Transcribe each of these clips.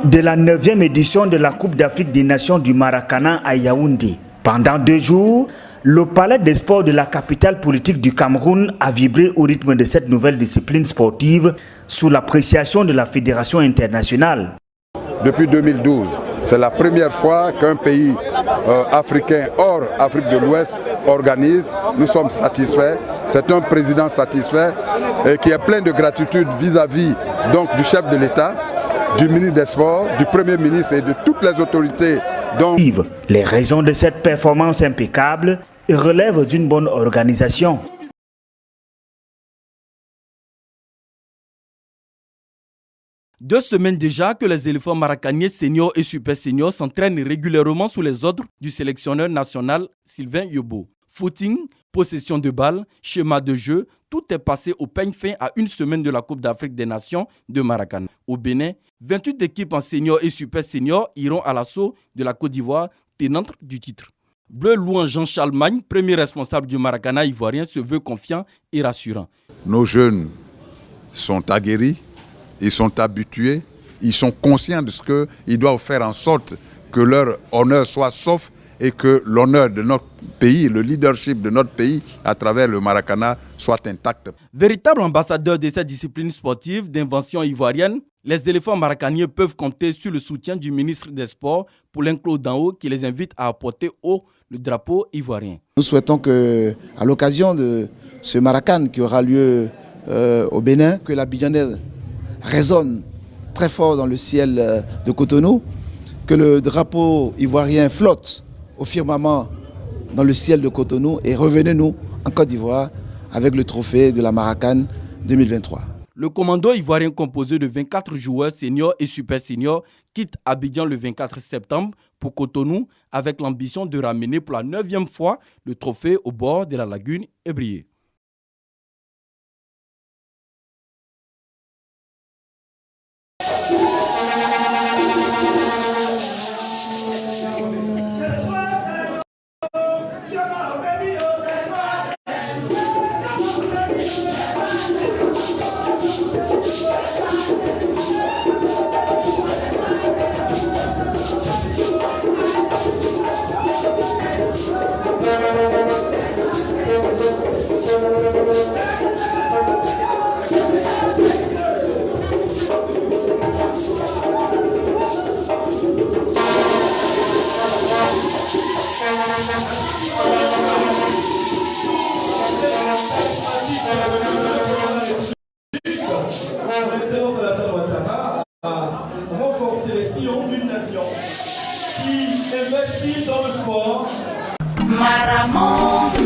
de la 9e édition de la Coupe d'Afrique des Nations du Maracana à Yaoundé. Pendant 2 jours, le palais des sports de la capitale politique du Cameroun a vibré au rythme de cette nouvelle discipline sportive sous l'appréciation de la Fédération internationale. Depuis 2012, c'est la première fois qu'un pays africain hors Afrique de l'Ouest organise. Nous sommes satisfaits. C'est un président satisfait et qui est plein de gratitude vis-à-vis donc du chef de l'État, du ministre des Sports, du Premier ministre et de toutes les autorités. Les raisons de cette performance impeccable relèvent d'une bonne organisation. Deux semaines déjà que les éléphants maracaniers seniors et super seniors s'entraînent régulièrement sous les ordres du sélectionneur national Sylvain Yobo. Footing, possession de balles, schéma de jeu, tout est passé au peigne fin à 1 semaine de la Coupe d'Afrique des Nations de Maracana. Au Bénin, 28 équipes en seniors et super seniors iront à l'assaut de la Côte d'Ivoire, tenante du titre. Bleu louant Jean-Charles Magne, premier responsable du Maracana ivoirien, se veut confiant et rassurant. Nos jeunes sont aguerris, ils sont habitués, ils sont conscients de ce qu'ils doivent faire en sorte que leur honneur soit sauf et que l'honneur de notre pays, le leadership de notre pays à travers le Maracana soit intact. Véritable ambassadeur de cette discipline sportive d'invention ivoirienne, les éléphants maracaniens peuvent compter sur le soutien du ministre des Sports, Paulin Claude Danho, qui les invite à apporter haut le drapeau ivoirien. Nous souhaitons que, à l'occasion de ce Maracan qui aura lieu au Bénin, que la Bidjanaise résonne très fort dans le ciel de Cotonou, que le drapeau ivoirien flotte au firmament dans le ciel de Cotonou et revenez-nous en Côte d'Ivoire avec le trophée de la Maracan 2023. Le commando ivoirien composé de 24 joueurs seniors et super seniors quitte Abidjan le 24 septembre pour Cotonou avec l'ambition de ramener pour la 9e fois le trophée au bord de la lagune ébriée. Renforcer les sillons d'une nation qui investit dans le sport. Maramonde,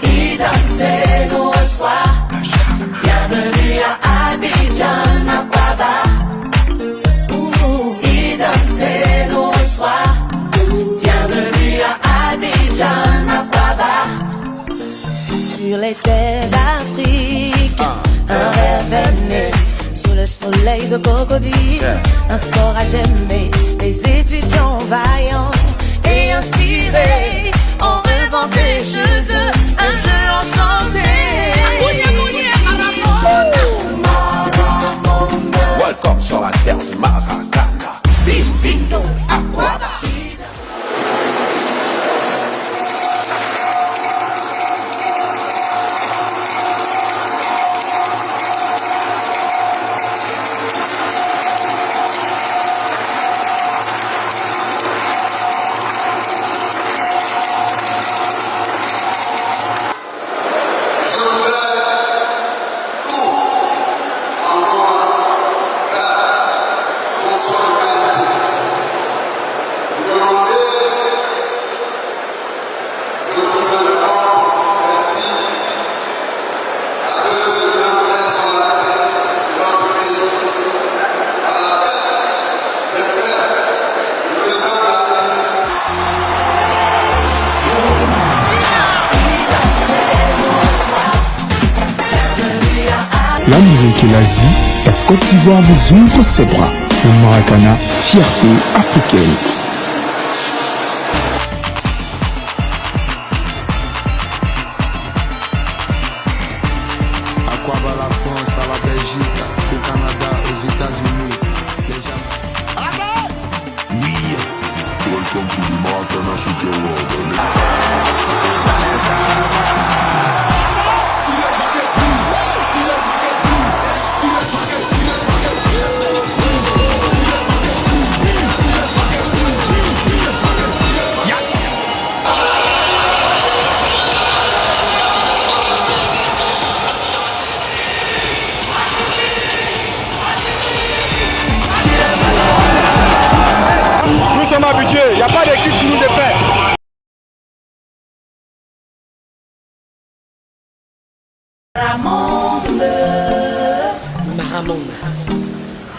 Ida se nous reçoit. Bienvenue à Abidjan, Akwaba. Ida se nous reçoit. Bienvenue à Abidjan, Akwaba. Sur les terres d'Afrique, un rêve est né. Sous le soleil de Cocody, un sport à j'aimer. Les étudiants vaillants et inspirés ont inventé chez eux un jeu enchanté. Welcome sur la terre du Maracana. Bienvenue à Akwaba. L'Amérique et l'Asie, la Côte d'Ivoire vous ouvre ses bras. Le Maracana, fierté africaine. Akwaba, la France, à la Belgique, au Canada, Nous sommes habitués, il n'y a pas d'équipe qui nous défait.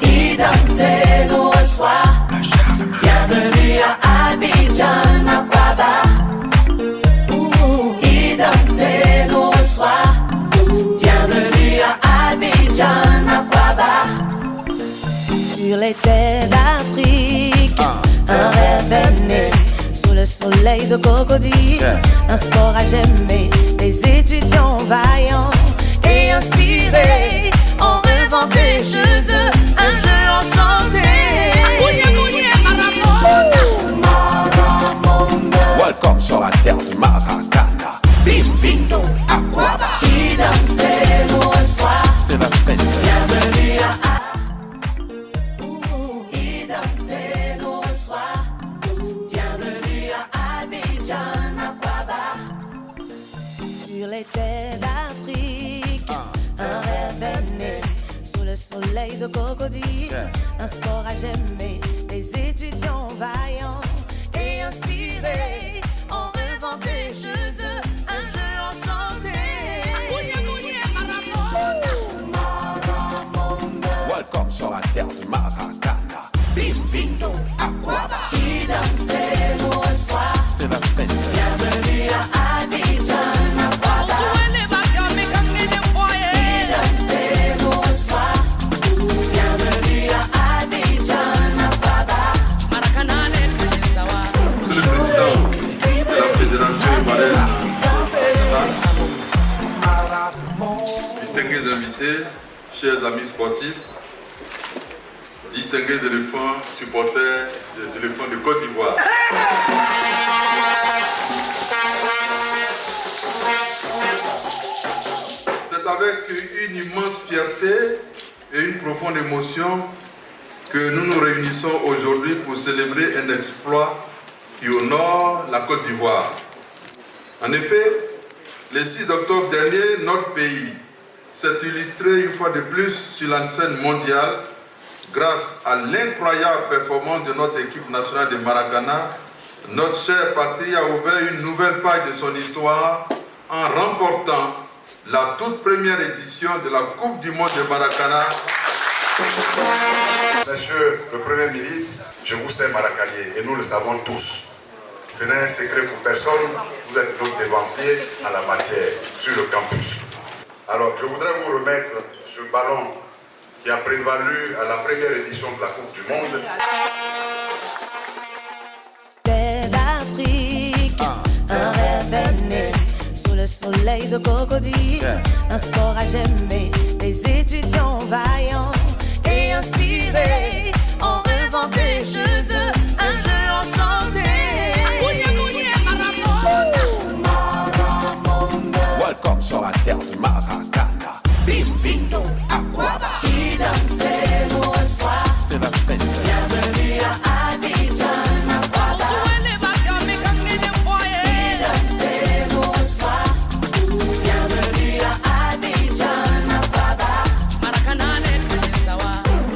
Et danser nous reçoit. Bienvenue à Abidjan, Akwaba. Et danser nous reçoit. Bienvenue à Abidjan, Akwaba. Sur les terres d'Afrique, un rêve est né. Sous le soleil de Cocody, un sport à j'aimer. Les étudiants vaillants et inspirés ont inventé chez eux un jeu enchanté. Welcome sur la terre du Maracana. Bienvenido à Akwaba. Qui danser nous reçoit. C'est la fête. Bienvenue à Qui danser nous reçoit. Bienvenue à Abidjan, Akwaba. Sur les terres d'Afrique, un rêve est né. Sous le soleil de Cocody, un sport à j'aimer. Les étudiants vaillants et inspirés ont inventé chez eux un jeu enchanté. Welcome sur la terre du Maracana. Bienvenido à Akwaba. Qui danser nous reçoit. C'est la fête. Bienvenue à Abidjan, Akwaba. Qui danser nous reçoit. Bienvenue à Abidjan, Akwaba. Monsieur le Président de la Fédération ivoirienne nationale, distingués invités, chers amis sportifs, distingués éléphants, supporters des éléphants de Côte d'Ivoire. C'est avec une immense fierté et une profonde émotion que nous nous réunissons aujourd'hui pour célébrer un exploit qui honore la Côte d'Ivoire. En effet, le 6 octobre dernier, notre pays s'est illustré une fois de plus sur la scène mondiale grâce à l'incroyable performance de notre équipe nationale de Maracana. Notre chère patrie a ouvert une nouvelle page de son histoire en remportant la toute première édition de la Coupe du Monde de Maracana. Monsieur le Premier ministre, je vous sais maracanier et nous le savons tous. Ce n'est un secret pour personne, vous êtes notre dévancier en la matière sur le campus. Alors je voudrais vous remettre ce ballon qui a prévalu à la première édition de la Coupe du Monde. Terre d'Afrique, un rêve est né. Sous le soleil de Cocody, un sport à j'aimer. Les étudiants vaillants et inspirés ont inventé chez eux un jeu enchanté. Welcome sur la terre du Maracana. Bienvenido à Akwaba. Qui danser nous reçoit. C'est la fête. Bienvenue à Abidjan, Akwaba. Qui danser nous reçoit. Bienvenue à Abidjan, Akwaba.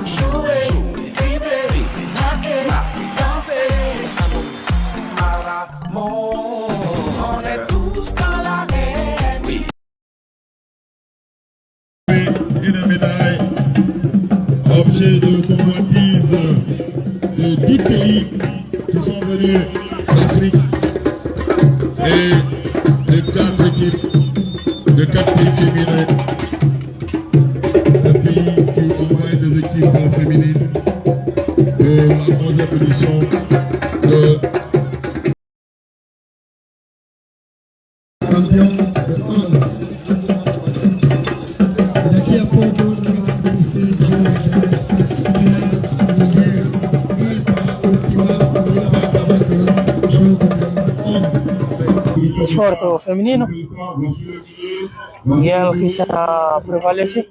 Jouer, dribbler, marquer, danser. On est tous dans l'arène. Oui. Une médaille, objet de convoitise de 10 pays qui sont venus d'Afrique et de 4 équipes, de 4 pays féminins. Ces pays qui envoient des équipes féminines de la 11e édition de champion de France. Jogo desporto feminino e ela quis prevalecer.